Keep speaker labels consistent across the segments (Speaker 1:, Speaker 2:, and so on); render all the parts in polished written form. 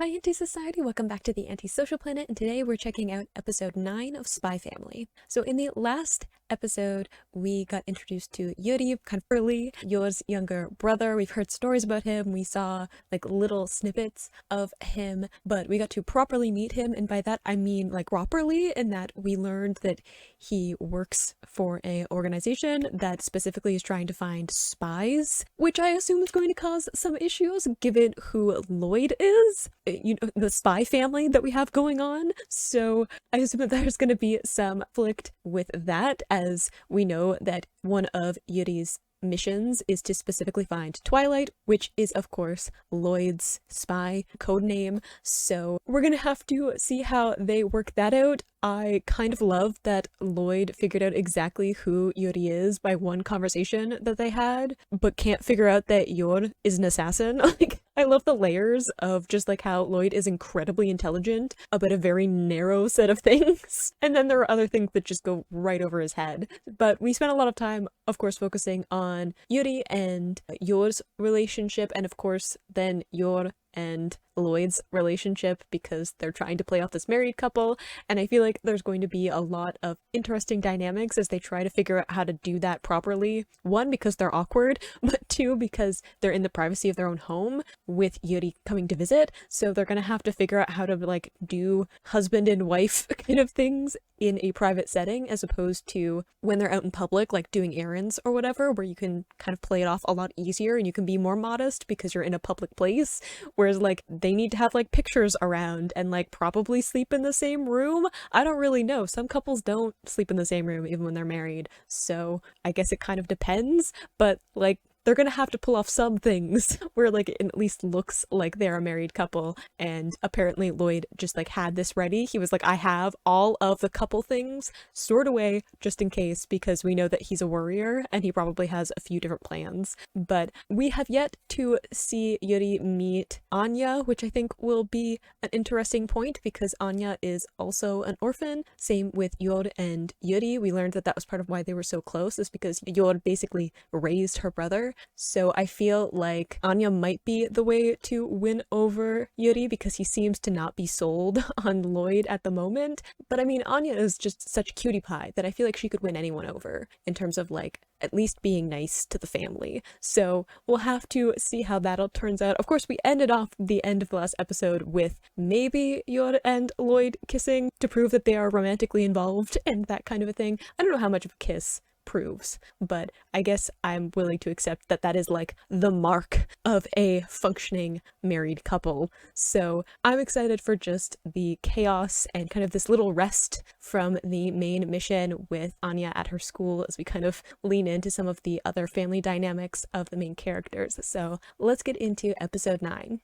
Speaker 1: Hi, Anti-Society! Welcome back to the Anti-Social Planet, and today we're checking out episode 9 of Spy Family. So in the last episode, we got introduced to Yuri, kind of early, Yor's younger brother. We've heard stories about him, we saw like little snippets of him, but we got to properly meet him, and by that I mean like properly, in that we learned that he works for a organization that specifically is trying to find spies, which I assume is going to cause some issues given who Loid is. You know, the spy family that we have going on. So I assume that there's going to be some conflict with that, as we know that one of Yuri's missions is to specifically find Twilight, which is of course Loid's spy code name. So we're gonna have to see how they work that out. I kind of love that Loid figured out exactly who Yuri is by one conversation that they had, but can't figure out that Yor is an assassin. Like, I love the layers of just like how Loid is incredibly intelligent about a very narrow set of things, and then there are other things that just go right over his head. But we spent a lot of time, of course, focusing on Yuri and Yor's relationship, and of course then Yor and Loid's relationship, because they're trying to play off this married couple, and I feel like there's going to be a lot of interesting dynamics as they try to figure out how to do that properly. One, because they're awkward, but two, because they're in the privacy of their own home with Yuri coming to visit, so they're gonna have to figure out how to like do husband and wife kind of things in a private setting, as opposed to when they're out in public, like doing errands or whatever, where you can kind of play it off a lot easier and you can be more modest because you're in a public place. Whereas like they need to have like pictures around and like probably sleep in the same room. I don't really know. Some couples don't sleep in the same room even when they're married. So I guess it kind of depends, but like they're gonna have to pull off some things where like it at least looks like they're a married couple. And apparently Loid just like had this ready. He was like, I have all of the couple things stored away just in case, because we know that he's a worrier and he probably has a few different plans. But we have yet to see Yuri meet Anya, which I think will be an interesting point because Anya is also an orphan. Same with Yor and Yuri. We learned that that was part of why they were so close, is because Yor basically raised her brother. So I feel like Anya might be the way to win over Yuri, because he seems to not be sold on Loid at the moment. But I mean, Anya is just such a cutie pie that I feel like she could win anyone over in terms of like at least being nice to the family. So we'll have to see how that all turns out. Of course, we ended off the end of the last episode with maybe Yor and Loid kissing to prove that they are romantically involved and that kind of a thing. I don't know how much of a kiss proves, but I guess I'm willing to accept that that is like the mark of a functioning married couple. So I'm excited for just the chaos and kind of this little rest from the main mission with Anya at her school as we kind of lean into some of the other family dynamics of the main characters. So let's get into episode 9.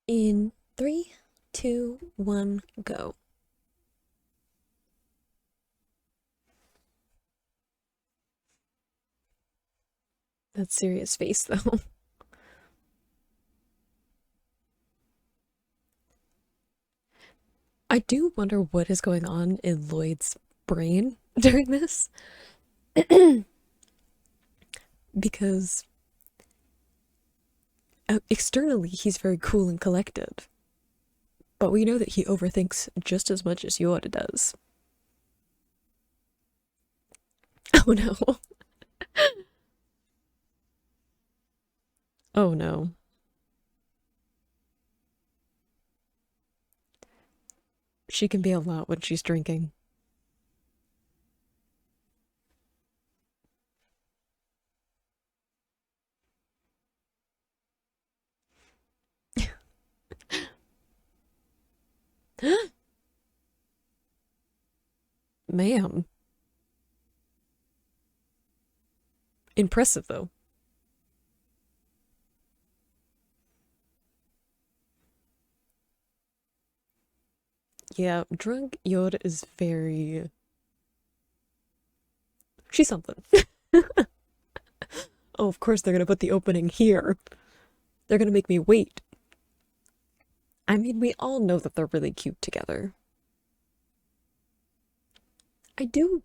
Speaker 1: In 3, 2, 1, go. That serious face, though. I do wonder what is going on in Loid's brain during this. Because externally, he's very cool and collected. But we know that he overthinks just as much as Yoda does. Oh no. Oh no. She can be a lot when she's drinking. Ma'am. Impressive, though. Yeah, drunk Yoda is very... She's something. Oh, of course they're gonna put the opening here. They're gonna make me wait. I mean, we all know that they're really cute together. I do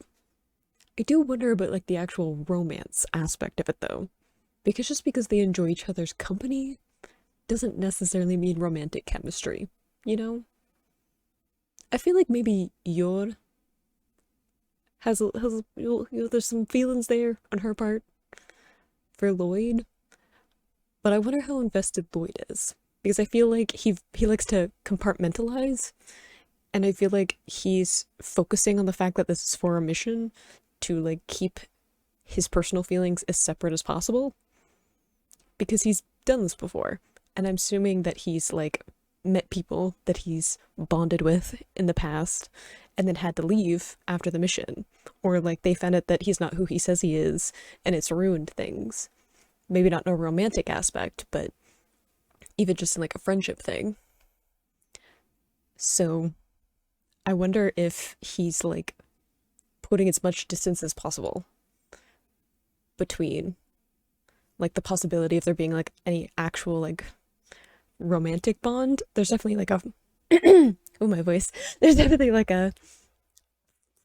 Speaker 1: wonder about like the actual romance aspect of it though. Because just because they enjoy each other's company doesn't necessarily mean romantic chemistry, you know? I feel like maybe Yor there's some feelings there on her part for Loid, but I wonder how invested Loid is because I feel like he likes to compartmentalize, and I feel like he's focusing on the fact that this is for a mission to like keep his personal feelings as separate as possible because he's done this before, and I'm assuming that he's like met people that he's bonded with in the past and then had to leave after the mission, or like they found out that he's not who he says he is and it's ruined things. Maybe not in a romantic aspect, but even just in like a friendship thing. So I wonder if he's like putting as much distance as possible between like the possibility of there being like any actual like romantic bond. There's definitely like a oh my voice. There's definitely like a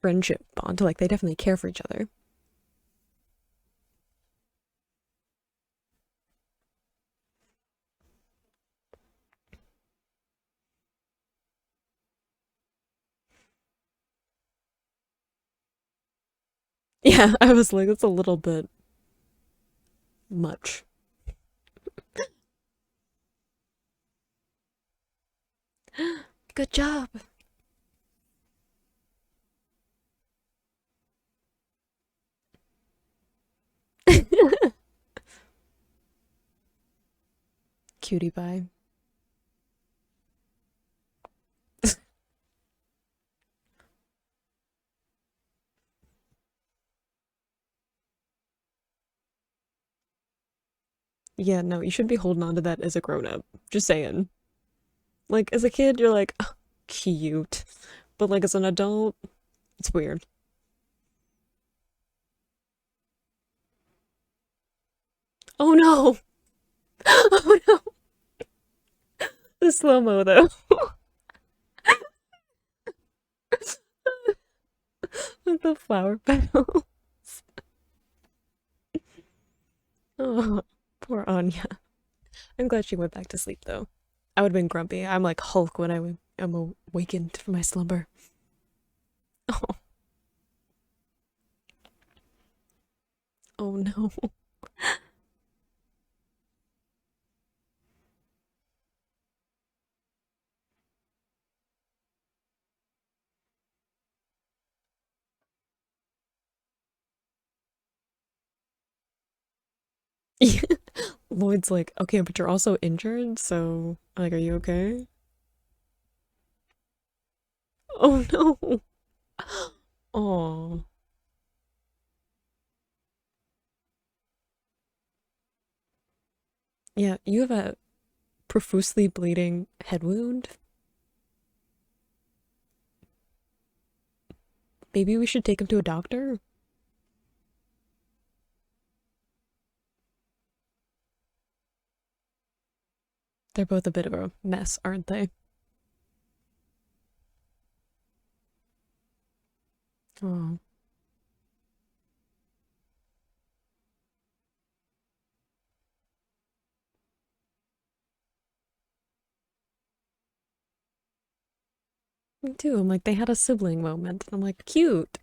Speaker 1: friendship bond. Like they definitely care for each other. Yeah, I was like, that's a little bit much. Good job. Cutie pie. Yeah, no, you should be holding on to that as a grown up. Just saying. Like as a kid, you're like, "Oh, cute," but like as an adult, it's weird. Oh no! Oh no! The slow mo though. With the flower petal. Oh, poor Anya. I'm glad she went back to sleep though. I would have been grumpy. I'm like Hulk when am awakened from my slumber. Oh, oh no. Lloyd's like, okay, but you're also injured, so like, are you okay? Oh no. Oh, yeah, you have a profusely bleeding head wound. Maybe we should take him to a doctor. They're both a bit of a mess, aren't they? Oh, me too. I'm like, they had a sibling moment. I'm like, cute.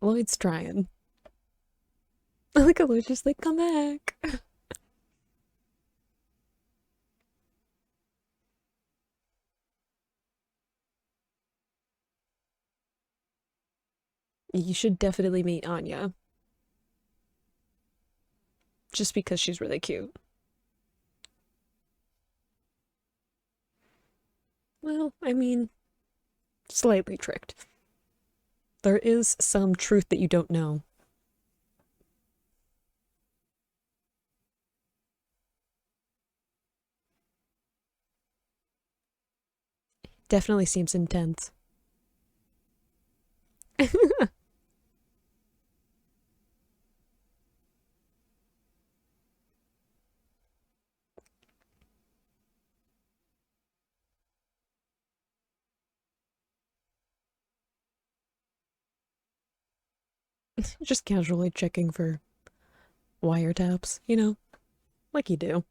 Speaker 1: Lloyd's trying. I like how Lloyd's just like, come back. You should definitely meet Anya, just because she's really cute. Well, I mean, slightly tricked. There is some truth that you don't know. Definitely seems intense. Just casually checking for wiretaps, you know, like you do.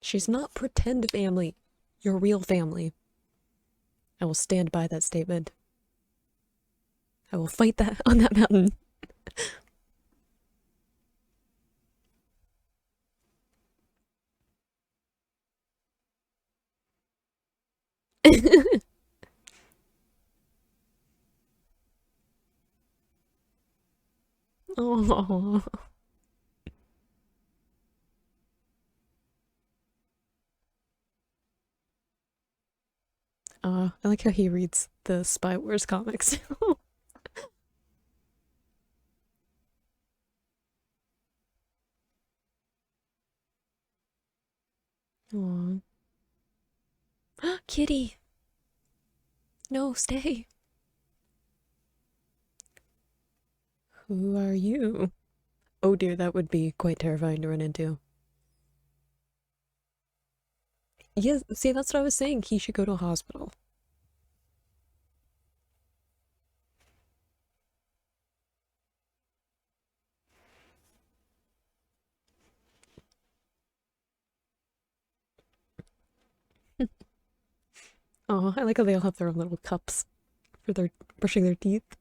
Speaker 1: She's not pretend family. Your real family. I will stand by that statement. I will fight that on that mountain. Oh, I like how he reads the Spy Wars comics. Aw. Kitty, no, stay. Who are you? Oh dear, that would be quite terrifying to run into. Yes, see, that's what I was saying. He should go to a hospital. Oh, I like how they all have their own little cups for their brushing their teeth.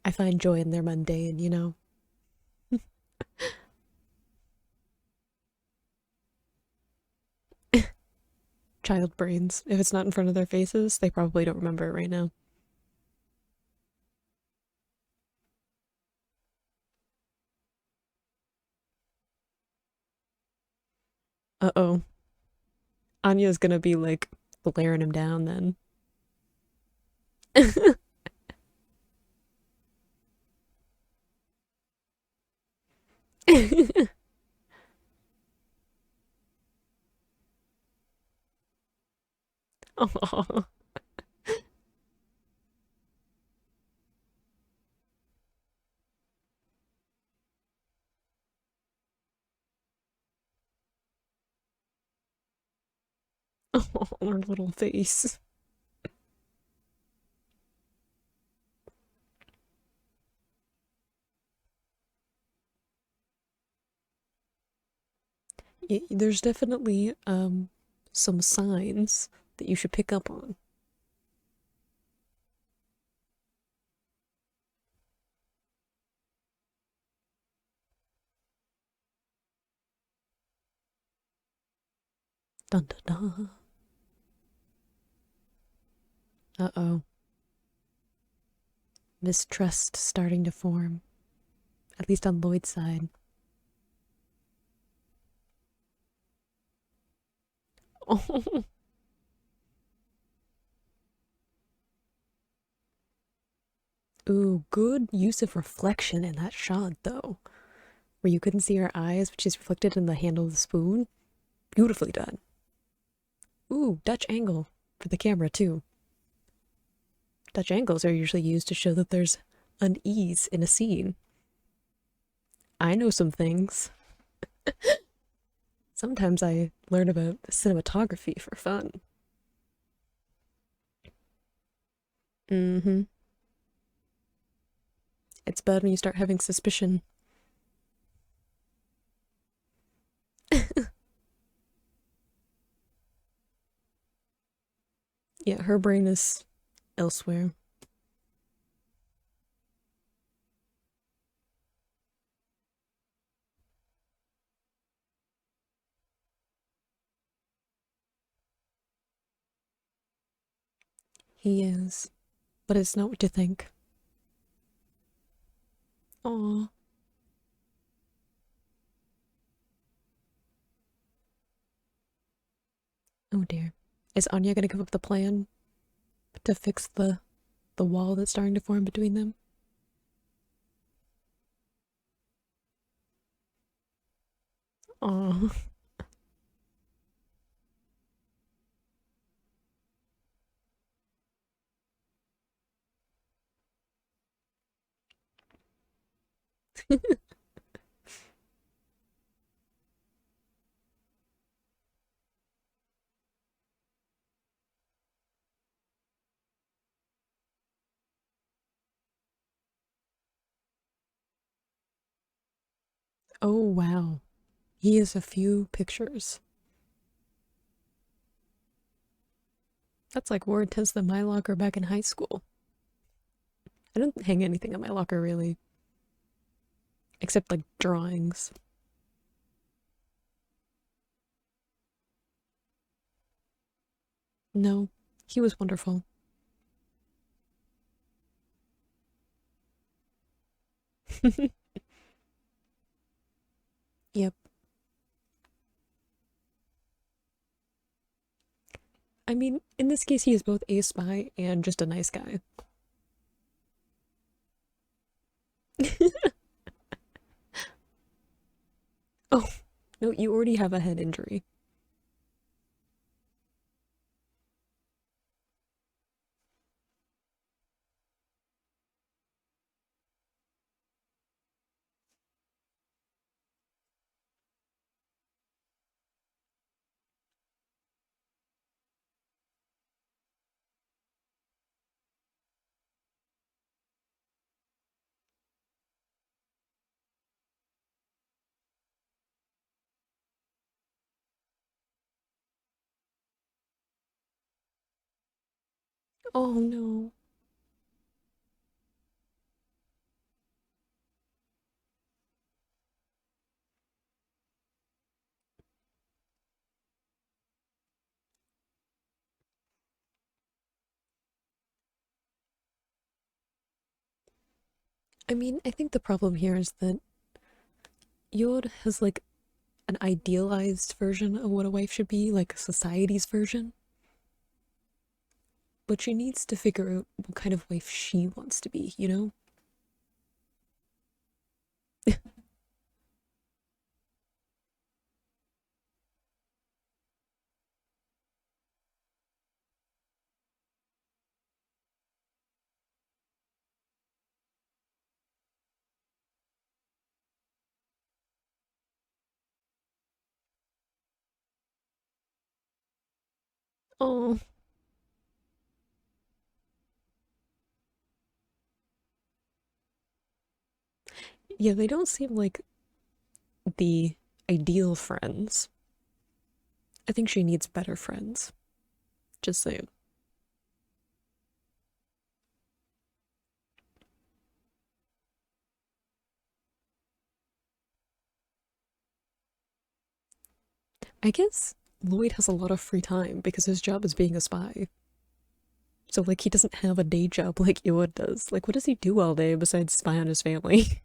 Speaker 1: I find joy in their mundane, you know? Child brains. If it's not in front of their faces, they probably don't remember it right now. Uh-oh. Anya's gonna be like glaring him down then. Oh, her little face. There's definitely some signs that you should pick up on. Dun dun dun. Uh-oh. Mistrust starting to form, at least on Loid's side. Oh, ooh, good use of reflection in that shot, though, where you couldn't see her eyes, but she's reflected in the handle of the spoon. Beautifully done. Ooh, Dutch angle for the camera, too. Dutch angles are usually used to show that there's unease in a scene. I know some things. Sometimes I learn about cinematography for fun. Mm-hmm. It's bad when you start having suspicion. Yeah, her brain is elsewhere. He is. But it's not what you think. Aw. Oh dear. Is Anya gonna come up with a plan to fix the wall that's starting to form between them? Oh, oh wow. He has a few pictures. That's like more intense than my locker back in high school. I don't hang anything in my locker really, except like drawings. No, he was wonderful. Yep. I mean, in this case, he is both a spy and just a nice guy. Oh, no, you already have a head injury. Oh no. I mean, I think the problem here is that Yod has like an idealized version of what a wife should be, like society's version, but she needs to figure out what kind of wife she wants to be, you know? Oh, yeah, they don't seem like the ideal friends. I think she needs better friends. Just saying. I guess Lloyd has a lot of free time because his job is being a spy. So, like, he doesn't have a day job like Iwad does. Like, what does he do all day besides spy on his family?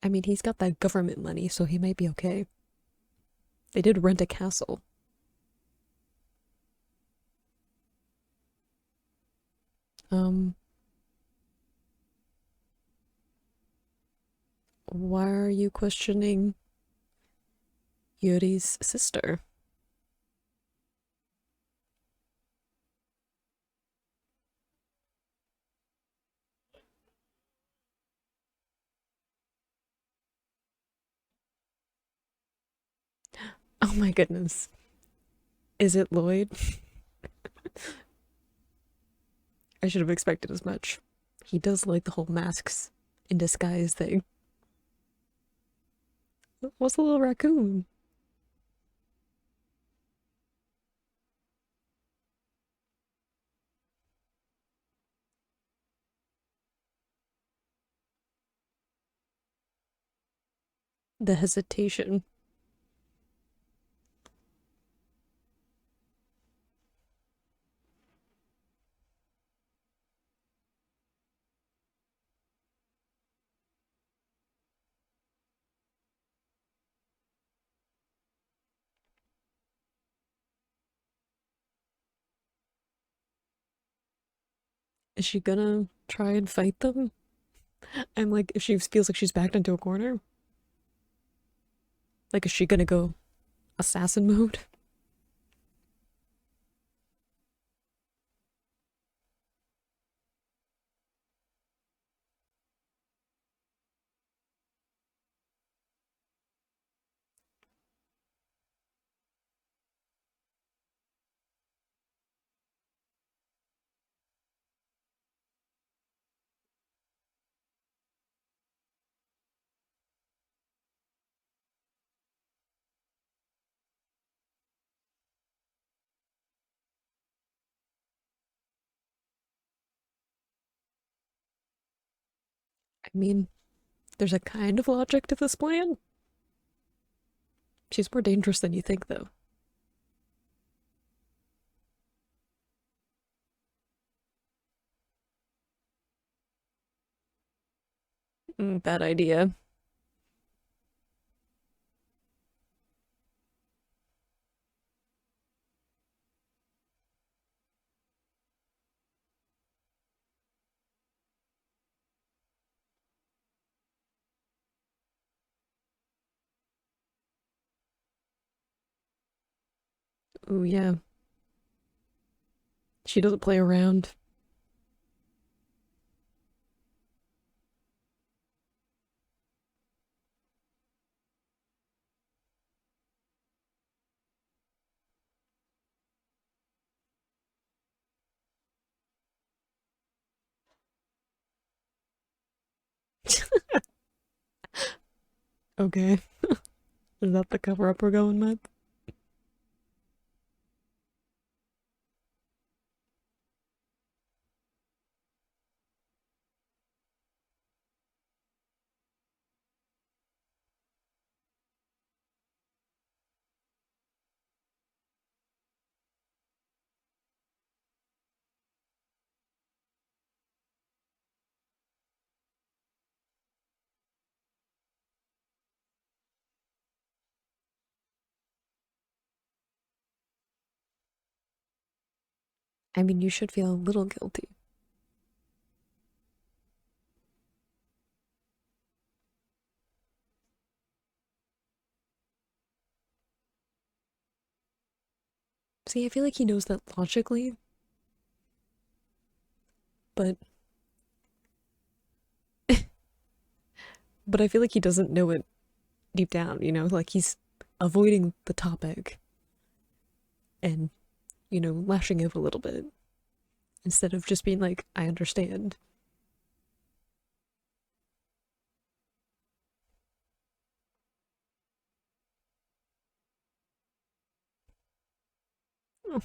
Speaker 1: I mean, he's got that government money, so he might be okay. They did rent a castle. Um, why are you questioning Yuri's sister? Oh my goodness. Is it Lloyd? I should have expected as much. He does like the whole masks in disguise thing. What's a little raccoon? The hesitation. Is she gonna try and fight them? And like, if she feels like she's backed into a corner, like, is she gonna go assassin mode? I mean, there's a kind of logic to this plan. She's more dangerous than you think, though. Bad idea. Oh, yeah. She doesn't play around. Okay. Is that the cover up we're going with? I mean, you should feel a little guilty. See, I feel like he knows that logically, but I feel like he doesn't know it deep down, you know? Like he's avoiding the topic and, lashing out a little bit instead of just being like, I understand.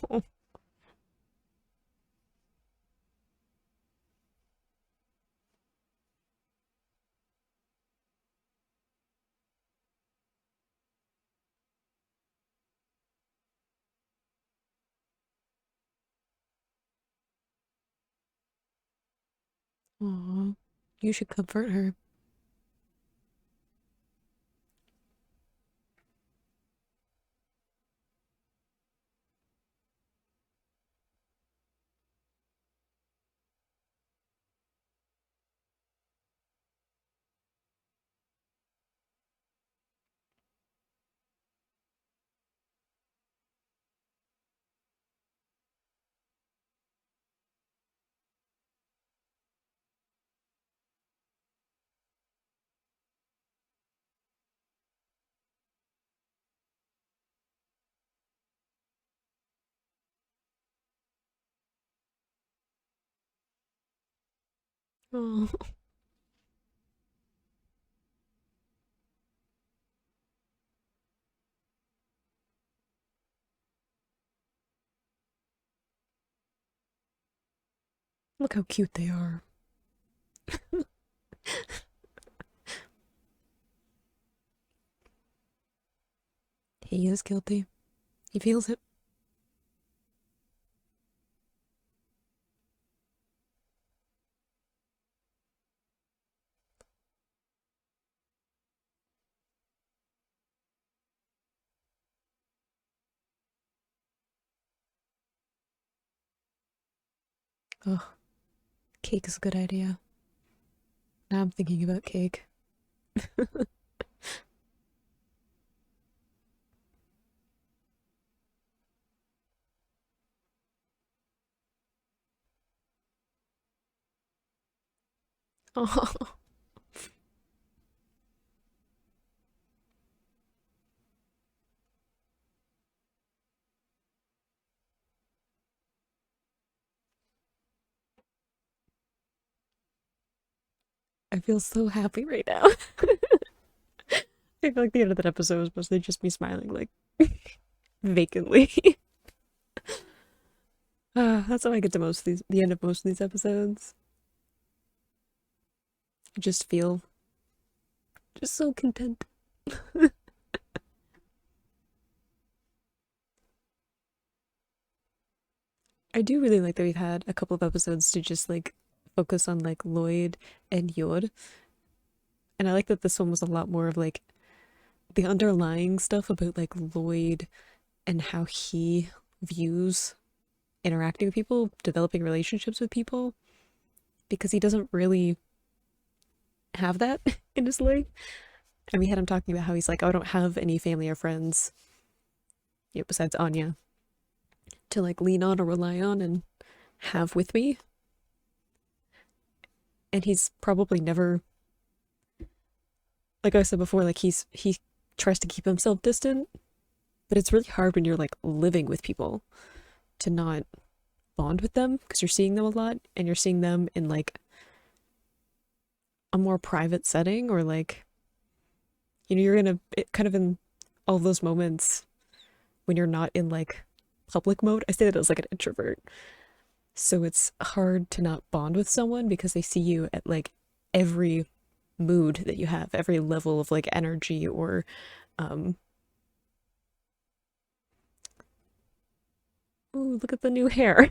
Speaker 1: Oh, aw, you should comfort her. Oh, look how cute they are. He is guilty. He feels it. Ugh. Cake is a good idea. Now I'm thinking about cake. Oh, I feel so happy right now. I feel like the end of that episode was mostly just me smiling, like, vacantly. That's how I get to most of these, the end of most of these episodes. I just feel just so content. I do really like that we've had a couple of episodes to just like focus on like Loid and Yor. And I like that this one was a lot more of like the underlying stuff about like Loid and how he views interacting with people, developing relationships with people, because he doesn't really have that in his life. And we had him talking about how he's like, oh, I don't have any family or friends, you know, besides Anya, to like lean on or rely on and have with me. And he's probably never, like I said before, like he tries to keep himself distant, but it's really hard when you're like living with people to not bond with them because you're seeing them a lot and you're seeing them in like a more private setting, or like, you know, you're in kind of in all those moments when you're not in like public mode. I say that as like an introvert, so it's hard to not bond with someone because they see you at like every mood that you have, every level of like energy or um ooh, look at the new hair.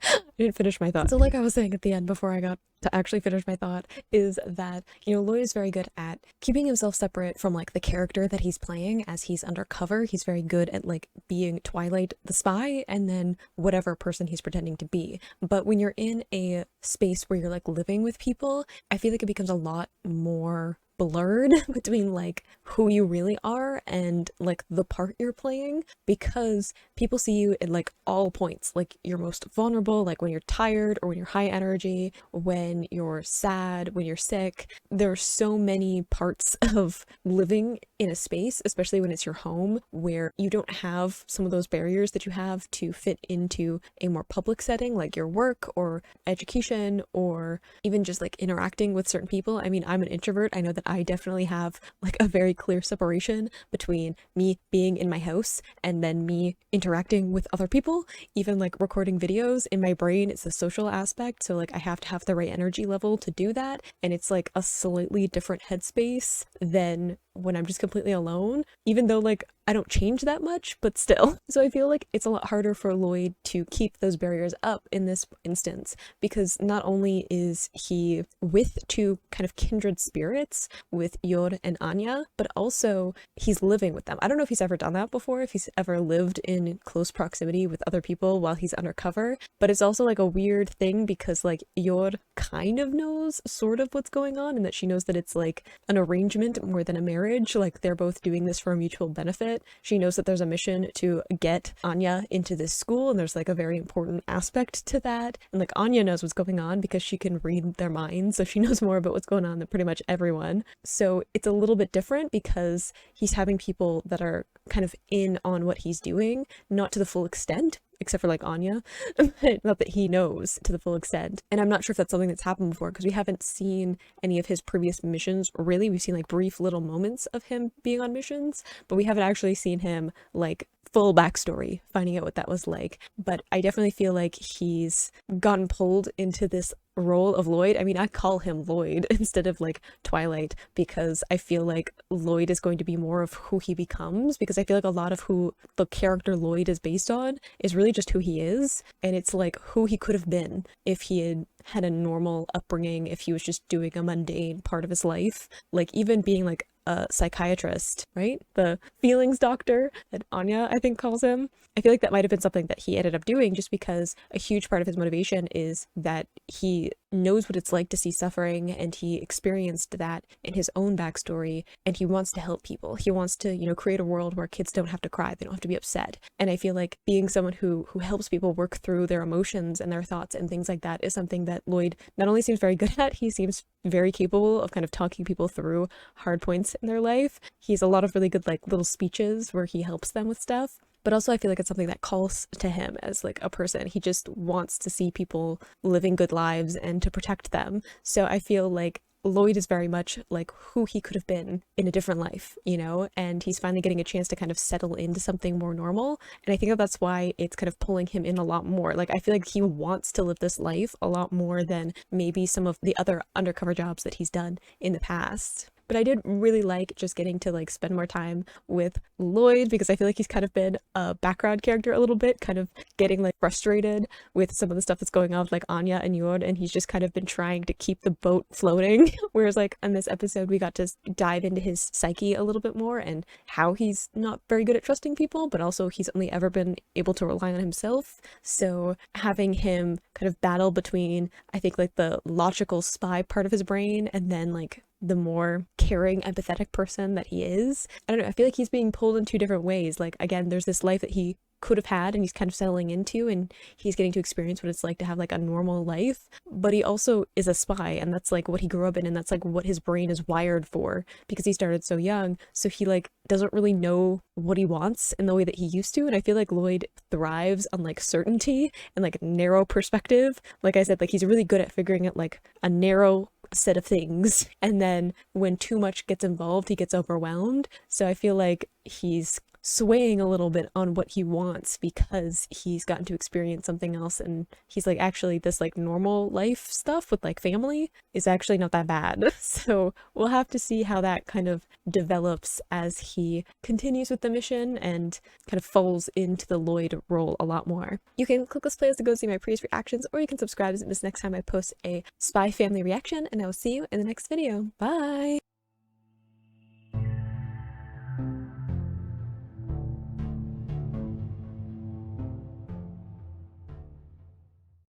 Speaker 1: I didn't finish my thought. So like I was saying at the end before I got to actually finish my thought is that, you know, Lloyd is very good at keeping himself separate from like the character that he's playing as he's undercover. He's very good at like being Twilight the spy and then whatever person he's pretending to be. But when you're in a space where you're like living with people, I feel like it becomes a lot more blurred between like who you really are and like the part you're playing, because people see you at like all points, like you're most vulnerable, like when you're tired or when you're high energy, when you're sad, when you're sick. There are so many parts of living in a space, especially when it's your home, where you don't have some of those barriers that you have to fit into a more public setting like your work or education or even just like interacting with certain people. I mean, I'm an introvert. I know that I definitely have like a very clear separation between me being in my house and then me interacting with other people. Even like recording videos in my brain, it's a social aspect, so like I have to have the right energy level to do that, and it's like a slightly different headspace than when I'm just completely alone, even though like I don't change that much, but still. So I feel like it's a lot harder for Lloyd to keep those barriers up in this instance, because not only is he with two kind of kindred spirits with Yor and Anya, but also he's living with them. I don't know if he's ever done that before, if he's ever lived in close proximity with other people while he's undercover, but it's also like a weird thing because like Yor kind of knows sort of what's going on, and that she knows that it's like an arrangement more than a marriage, like they're both doing this for a mutual benefit. She knows that there's a mission to get Anya into this school, and there's like a very important aspect to that, and like Anya knows what's going on because she can read their minds, so she knows more about what's going on than pretty much everyone. So it's a little bit different because he's having people that are kind of in on what he's doing, not to the full extent, except for like Anya, not that he knows to the full extent. And I'm not sure if that's something that's happened before because we haven't seen any of his previous missions really. We've seen like brief little moments of him being on missions, but we haven't actually seen him like full backstory, finding out what that was like. But I definitely feel like he's gotten pulled into this role of Lloyd. I mean, I call him Lloyd instead of like Twilight because I feel like Lloyd is going to be more of who he becomes, because I feel like a lot of who the character Lloyd is based on is really just who he is, and it's like who he could have been if he had had a normal upbringing, if he was just doing a mundane part of his life, like even being like a psychiatrist, right? The feelings doctor that Anya, I think, calls him. I feel like that might have been something that he ended up doing just because a huge part of his motivation is that he knows what it's like to see suffering, and he experienced that in his own backstory, and he wants to help people. He wants to, you know, create a world where kids don't have to cry, they don't have to be upset. And I feel like being someone who helps people work through their emotions and their thoughts and things like that is something that Loid not only seems very good at, he seems very capable of kind of talking people through hard points in their life. He's a lot of really good like little speeches where he helps them with stuff. But also I feel like it's something that calls to him as like a person. He just wants to see people living good lives and to protect them. So I feel like Loid is very much like who he could have been in a different life, you know, and he's finally getting a chance to kind of settle into something more normal. And I think that that's why it's kind of pulling him in a lot more. Like, I feel like he wants to live this life a lot more than maybe some of the other undercover jobs that he's done in the past. But I did really like just getting to like spend more time with Loid, because I feel like he's kind of been a background character a little bit, kind of getting like frustrated with some of the stuff that's going on with like Anya and Yuri, and he's just kind of been trying to keep the boat floating. Whereas like in this episode we got to dive into his psyche a little bit more and how he's not very good at trusting people, but also he's only ever been able to rely on himself. So having him kind of battle between, I think, like the logical spy part of his brain and then like the more caring, empathetic person that he is. I don't know, I feel like he's being pulled in two different ways. Like, again, there's this life that he could have had and he's kind of settling into, and he's getting to experience what it's like to have like a normal life, but he also is a spy, and that's like what he grew up in, and that's like what his brain is wired for, because he started so young. So he like doesn't really know what he wants in the way that he used to. And I feel like Loid thrives on like certainty and like narrow perspective. Like I said, like he's really good at figuring out like a narrow set of things, and then when too much gets involved he gets overwhelmed. So I feel like he's swaying a little bit on what he wants because he's gotten to experience something else, and he's like, actually this like normal life stuff with like family is actually not that bad. So we'll have to see how that kind of develops as he continues with the mission and kind of falls into the Loid role a lot more. You can click this playlist to go see my previous reactions, or you can subscribe so you miss next time I post a Spy Family reaction, and I will see you in the next video. Bye!